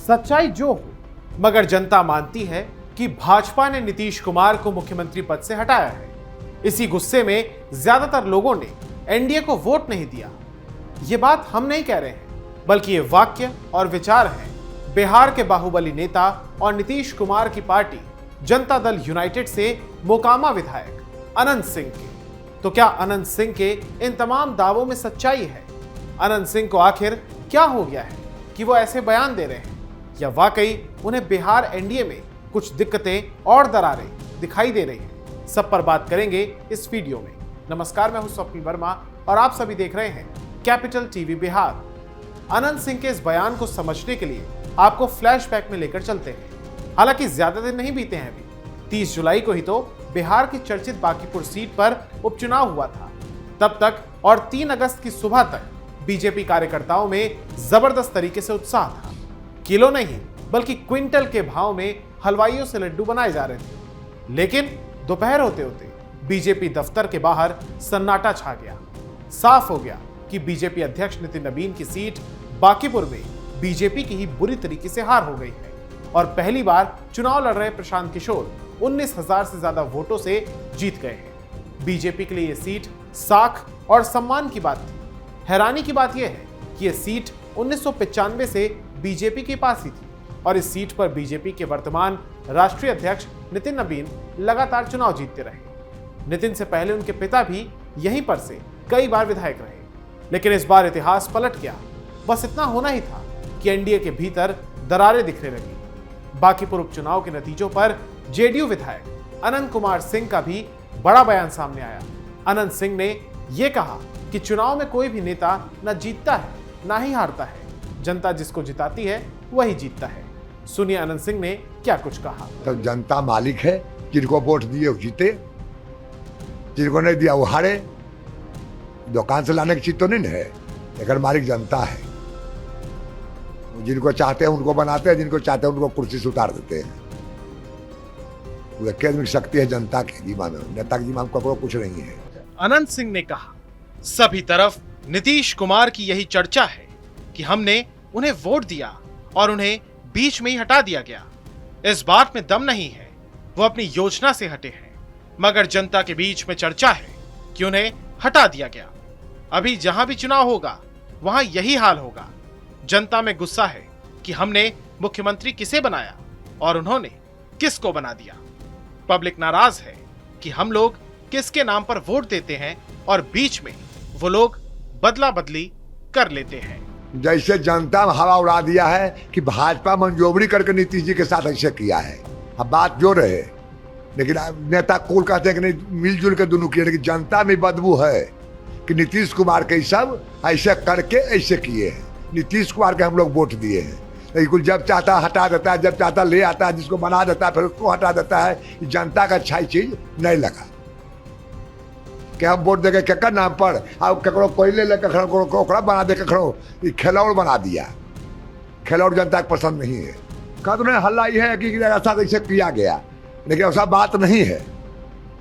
सच्चाई जो हो, मगर जनता मानती है कि भाजपा ने नीतीश कुमार को मुख्यमंत्री पद से हटाया है। इसी गुस्से में ज्यादातर लोगों ने एनडीए को वोट नहीं दिया। ये बात हम नहीं कह रहे हैं, बल्कि ये वाक्य और विचार हैं बिहार के बाहुबली नेता और नीतीश कुमार की पार्टी जनता दल यूनाइटेड से मोकामा विधायक अनंत सिंह के। तो क्या अनंत सिंह के इन तमाम दावों में सच्चाई है? अनंत सिंह को आखिर क्या हो गया है कि वो ऐसे बयान दे रहे हैं, या वाकई उन्हें बिहार एनडीए में कुछ दिक्कतें और दरारें दिखाई दे रही हैं? सब पर बात करेंगे इस वीडियो में। नमस्कार, मैं हूं स्वप्निल वर्मा और आप सभी देख रहे हैं कैपिटल टीवी बिहार। अनंत सिंह के इस बयान को समझने के लिए आपको फ्लैशबैक में लेकर चलते हैं। हालांकि ज्यादा दिन नहीं बीते हैं, अभी 30 जुलाई को ही तो बिहार की चर्चित बांकीपुर सीट पर उपचुनाव हुआ था। तब तक और 3 अगस्त की सुबह तक बीजेपी कार्यकर्ताओं में जबरदस्त तरीके से उत्साह था। किलो नहीं बल्कि क्विंटल के भाव में हलवाइयों से लड्डू बनाए जा रहे थे। लेकिन दोपहर होते होते बीजेपी दफ्तर के बाहर सन्नाटा छा गया। साफ हो गया कि बीजेपी अध्यक्ष नितिन नबीन की सीट बांकीपुर में बीजेपी की ही बुरी तरीके से हार हो गई है और पहली बार चुनाव लड़ रहे प्रशांत किशोर 19,000 से ज्यादा वोटों से जीत गए हैं। बीजेपी के लिए यह सीट साख और सम्मान की बात थी। हैरानी की बात यह है कि यह सीट 1995 से बीजेपी के पास ही थी और इस सीट पर बीजेपी के वर्तमान राष्ट्रीय अध्यक्ष नितिन नबीन लगातार चुनाव जीतते रहे। नितिन से पहले उनके पिता भी यहीं पर से कई बार विधायक रहे। लेकिन इस बार इतिहास पलट गया। बस इतना होना ही था कि एनडीए के भीतर दरारें दिखने लगी। बांकीपुर उपचुनाव के नतीजों पर जेडीयू विधायक अनंत कुमार सिंह का भी बड़ा बयान सामने आया। अनंत सिंह ने यह कहा कि चुनाव में कोई भी नेता न जीतता है ना ही हारता है। जनता जिसको जिताती है वही जीतता है। सुनिए अनंत सिंह ने क्या कुछ कहा। तो जनता मालिक है, जिनको वोट दिए वो जीते, जिनको नहीं दिया वो हारे। दुकान से लाने की चीज तो नहीं है, लेकिन मालिक जनता है। जिनको चाहते हैं उनको बनाते हैं, जिनको चाहते हैं उनको कुर्सी से उतार देते हैं। वो शक्ति है जनता के जीमा में, नेता के जीमा में ककरो कुछ नहीं है। अनंत सिंह ने कहा, सभी तरफ नीतीश कुमार की यही चर्चा है कि हमने उन्हें वोट दिया और उन्हें बीच में ही हटा दिया गया। इस बात में दम नहीं है, वो अपनी योजना से हटे हैं, मगर जनता के बीच में चर्चा है कि उन्हें हटा दिया गया। अभी जहां भी चुनाव होगा वहां यही हाल होगा। जनता में गुस्सा है कि हमने मुख्यमंत्री किसे बनाया और उन्होंने किसको बना दिया। पब्लिक नाराज है कि हम लोग किसके नाम पर वोट देते हैं और बीच में वो लोग बदला बदली कर लेते हैं। जैसे जनता में हवा उड़ा दिया है कि भाजपा मंजूरी करके नीतीश जी के साथ ऐसे किया है। अब बात जो रहे, लेकिन नेता कुल कहते हैं कि नहीं, मिलजुल के दोनों किए, लेकिन जनता में बदबू है कि नीतीश कुमार के सब ऐसे करके ऐसे किए हैं। नीतीश कुमार के हम लोग वोट दिए हैं, लेकिन जब चाहता हटा देता है, जब चाहता ले आता है, जिसको बना देता है फिर उसको हटा देता है। जनता का अच्छाई चीज नहीं लगा कि हम वोट देंगे केकर नाम पर, अब ककरो कोयले ले ककड़ा बना दे, ककड़ो खिलौड़ बना दिया। खिलौड़ जनता को पसंद नहीं है। कहा तो नहीं, हल्ला ये है कि ऐसा ऐसे किया गया, लेकिन ऐसा बात नहीं है।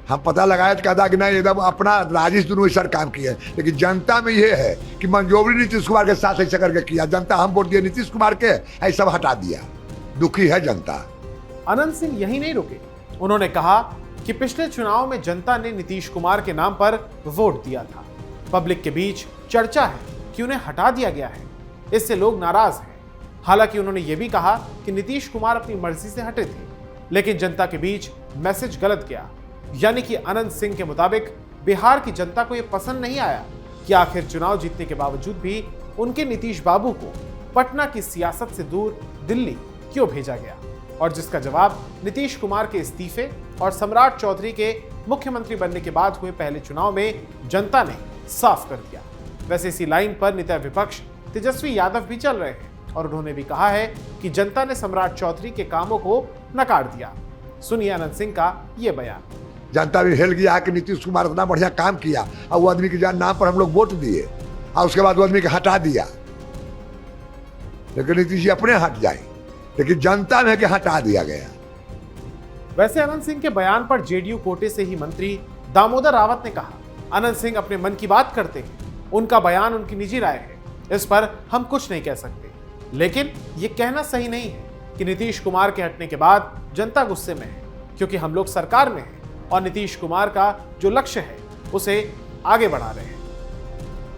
हम पता लगाए तो कहता कि नहीं, एकदम अपना राजिश दोनों सर काम किए, लेकिन जनता में ये है कि मंजूरी नीतीश कुमार के साथ ऐसा करके किया। जनता हम वोट दिए नीतीश कुमार के, ऐसा हटा दिया। दुखी है जनता। अनंत सिंह यही नहीं रुके। उन्होंने कहा कि पिछले चुनाव में जनता ने नीतीश कुमार के नाम पर वोट दिया था। पब्लिक के बीच चर्चा है कि उन्हें हटा दिया गया है, इससे लोग नाराज हैं। हालांकि उन्होंने यह भी कहा कि नीतीश कुमार अपनी मर्जी से हटे थे, लेकिन जनता के बीच मैसेज गलत गया। यानी कि अनंत सिंह के मुताबिक बिहार की जनता को यह पसंद नहीं आया कि आखिर चुनाव जीतने के बावजूद भी उनके नीतीश बाबू को पटना की सियासत से दूर दिल्ली क्यों भेजा गया, और जिसका जवाब नीतीश कुमार के इस्तीफे और सम्राट चौधरी के मुख्यमंत्री बनने के बाद हुए पहले चुनाव में जनता ने साफ कर दिया। वैसे इसी लाइन पर नेता विपक्ष तेजस्वी यादव भी चल रहे हैं और उन्होंने भी कहा है कि जनता ने सम्राट चौधरी के कामों को नकार दिया। सुनिए अनंत सिंह का यह बयान। जनता भी हिल गया कि नीतीश कुमार इतना बढ़िया काम किया और वो आदमी के नाम पर हम लोग वोट दिए और उसके बाद वो आदमी को हटा दिया, लेकिन नीतीश जी अपने हट जाए, लेकिन जनता में के हटा दिया गया। वैसे अनंत सिंह के बयान पर जेडीयू कोटे से ही मंत्री दामोदर रावत ने कहा, अनंत सिंह अपने मन की बात करते हैं, उनका बयान उनकी निजी राय है, इस पर हम कुछ नहीं कह सकते। लेकिन यह कहना सही नहीं है कि नीतीश कुमार के हटने के बाद जनता गुस्से में है, क्योंकि हम लोग सरकार में हैं और नीतीश कुमार का जो लक्ष्य है उसे आगे बढ़ा रहे हैं।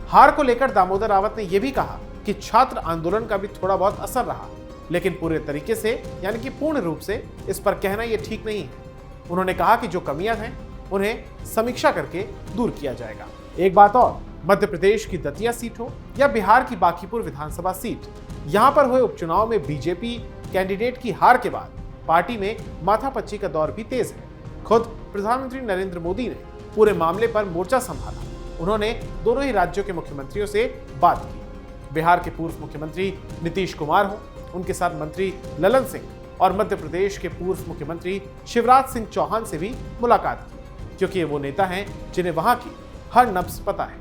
हार को लेकर दामोदर रावत ने यह भी कहा कि छात्र आंदोलन का भी थोड़ा बहुत असर रहा, लेकिन पूरे तरीके से यानी कि पूर्ण रूप से इस पर कहना यह ठीक नहीं है। उन्होंने कहा कि जो कमियां हैं उन्हें समीक्षा करके दूर किया जाएगा। एक बात और, मध्य प्रदेश की दतिया सीट हो या बिहार की बांकीपुर विधानसभा सीट, यहां पर हुए उपचुनाव में बीजेपी कैंडिडेट की हार के बाद पार्टी में माथापच्ची का दौर भी तेज है। खुद प्रधानमंत्री नरेंद्र मोदी ने पूरे मामले पर मोर्चा संभाला। उन्होंने दोनों ही राज्यों के मुख्यमंत्रियों से बात की। बिहार के पूर्व मुख्यमंत्री नीतीश कुमार हो, उनके साथ मंत्री ललन सिंह और मध्य प्रदेश के पूर्व मुख्यमंत्री शिवराज सिंह चौहान से भी मुलाकात की, क्योंकि ये वो नेता हैं जिन्हें वहां की हर नब्ज पता है।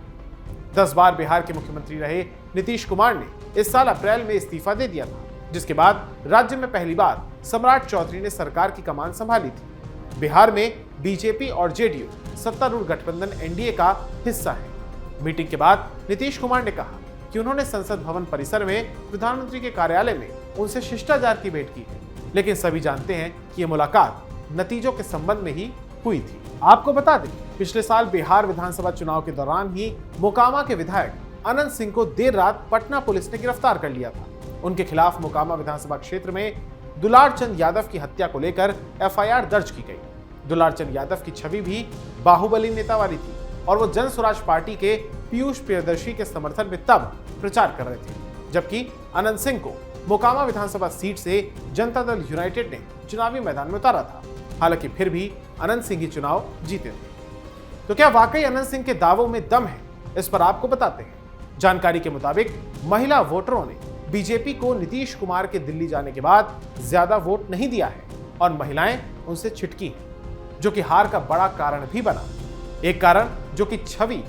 10 बार बिहार के मुख्यमंत्री रहे नीतीश कुमार ने इस साल अप्रैल में इस्तीफा दे दिया था, जिसके बाद राज्य में पहली बार सम्राट चौधरी ने सरकार की कमान संभाली थी। बिहार में बीजेपी और जेडीयू सत्तारूढ़ गठबंधन एनडीए का हिस्सा है। मीटिंग के बाद नीतीश कुमार ने कहा कि उन्होंने संसद भवन परिसर में प्रधानमंत्री के कार्यालय में उनसे शिष्टाचार की भेंट की है, लेकिन सभी जानते हैं कि यह मुलाकात नतीजों के संबंध में ही हुई थी। आपको बता दें, पिछले साल बिहार विधानसभा चुनाव के दौरान ही मोकामा के विधायक अनंत सिंह को देर रात पटना पुलिस ने गिरफ्तार कर लिया था। उनके खिलाफ मोकामा विधानसभा क्षेत्र में दुलार चंद यादव की हत्या को लेकर एफआईआर दर्ज की गई। दुलार चंद यादव की छवि भी बाहुबली नेता वाली थी और वो जन स्वराज पार्टी के पीयूष प्रियदर्शी के समर्थन में तब प्रचार कर रहे थे, जबकि अनंत सिंह को मोकामा विधानसभा सीट से जनता दल यूनाइटेड ने चुनावी मैदान में उतारा था। हालांकि फिर भी अनंत सिंह ही चुनाव जीते थे। तो क्या वाकई अनंत सिंह के दावों में दम है? इस पर आपको बताते हैं। जानकारी के मुताबिक महिला वोटरों ने बीजेपी को नीतीश कुमार के दिल्ली जाने के बाद ज्यादा वोट नहीं दिया है और महिलाएं उनसे छिटकी हैं, जो कि हार का बड़ा कारण भी बना। एक कारण जो कि छवि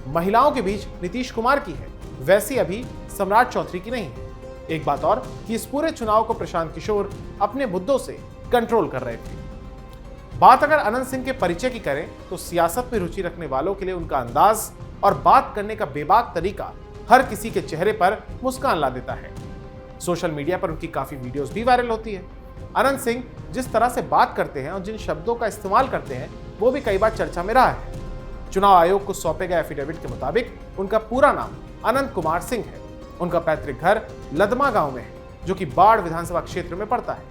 महिलाओं के बीच नीतीश कुमार की है, वैसी अभी सम्राट चौधरी की नहीं है। एक बात और कि इस पूरे चुनाव को प्रशांत किशोर अपने मुद्दों से कंट्रोल कर रहे थे। बात अगर अनंत सिंह के परिचय की करें तो सियासत में रुचि रखने वालों के लिए उनका अंदाज और बात करने का बेबाक तरीका हर किसी के चेहरे पर मुस्कान ला देता है। सोशल मीडिया पर उनकी काफी वीडियोस भी वायरल होती है। अनंत सिंह जिस तरह से बात करते हैं और जिन शब्दों का इस्तेमाल करते हैं वो भी कई बार चर्चा में रहा है। चुनाव आयोग को सौंपे गए एफिडेविट के मुताबिक उनका पूरा नाम अनंत कुमार सिंह है। उनका पैतृक घर लदमा गांव में है, जो कि बाढ़ विधानसभा क्षेत्र में पड़ता है।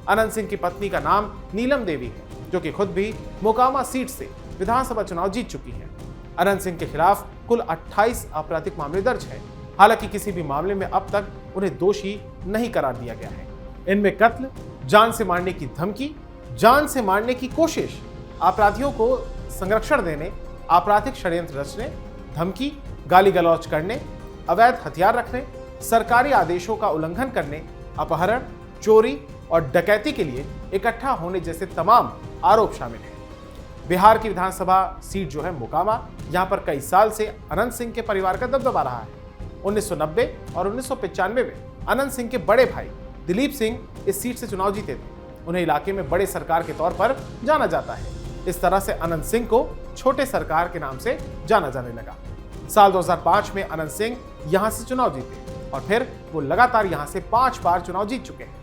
अनंत सिंह की पत्नी का नाम नीलम देवी है, जो कि खुद भी मोकामा सीट से विधानसभा चुनाव जीत चुकी हैं। अनंत सिंह के खिलाफ कुल 28 आपराधिक मामले दर्ज हैं। हालांकि किसी भी मामले में अब तक उन्हें दोषी नहीं करार दिया गया है। इनमें कत्ल, जान से मारने की धमकी, जान से मारने की कोशिश, अपराधियों को संरक्षण देने, आपराधिक षड्यंत्र रचने, धमकी, गाली गलौज करने, अवैध हथियार रखने, सरकारी आदेशों का उल्लंघन करने, अपहरण, चोरी और डकैती के लिए इकट्ठा होने जैसे तमाम आरोप शामिल हैं। बिहार की विधानसभा सीट जो है मोकामा, यहां पर कई साल से अनंत सिंह के परिवार का दबदबा रहा है। 1990 और 1995 में अनंत सिंह के बड़े भाई दिलीप सिंह इस सीट से चुनाव जीते थे। उन्हें इलाके में बड़े सरकार के तौर पर जाना जाता है। इस तरह से अनंत सिंह को छोटे सरकार के नाम से जाना जाने लगा। साल 2005 में अनंत सिंह यहां से चुनाव जीते और फिर वो लगातार यहां से 5 बार चुनाव जीत चुके हैं।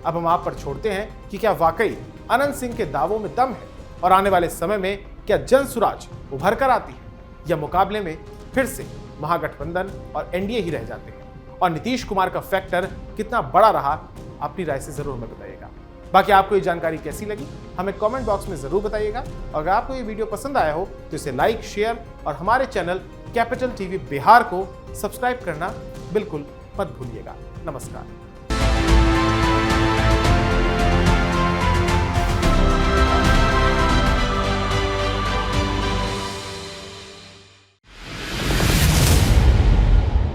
अब हम आप पर छोड़ते हैं कि क्या वाकई अनंत सिंह के दावों में दम है और आने वाले समय में क्या जन सुराज उभर कर आती है या मुकाबले में फिर से महागठबंधन और एनडीए ही रह जाते हैं। और नीतीश कुमार का फैक्टर कितना बड़ा रहा, अपनी राय से जरूर हमें बताइएगा। बाकी आपको ये जानकारी कैसी लगी हमें कमेंट बॉक्स में जरूर बताइएगा। अगर आपको ये वीडियो पसंद आया हो तो इसे लाइक, शेयर और हमारे चैनल कैपिटल टीवी बिहार को सब्सक्राइब करना बिल्कुल मत भूलिएगा। नमस्कार।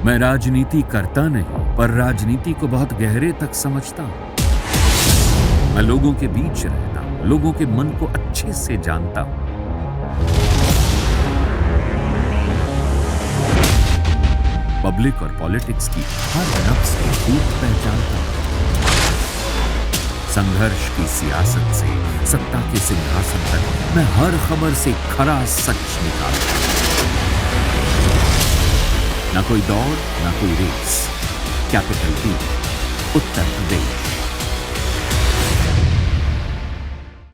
मैं राजनीति करता नहीं, पर राजनीति को बहुत गहरे तक समझता हूं। मैं लोगों के बीच रहता हूं, लोगों के मन को अच्छे से जानता हूं। पब्लिक और पॉलिटिक्स की हर नब्ज को खूब पहचानता हूं। संघर्ष की सियासत से सत्ता के सिंहासन तक मैं हर खबर से खरा सच निकालता हूं। ना कोई दौड़, ना कोई race. Capital TV Uttar Pradesh.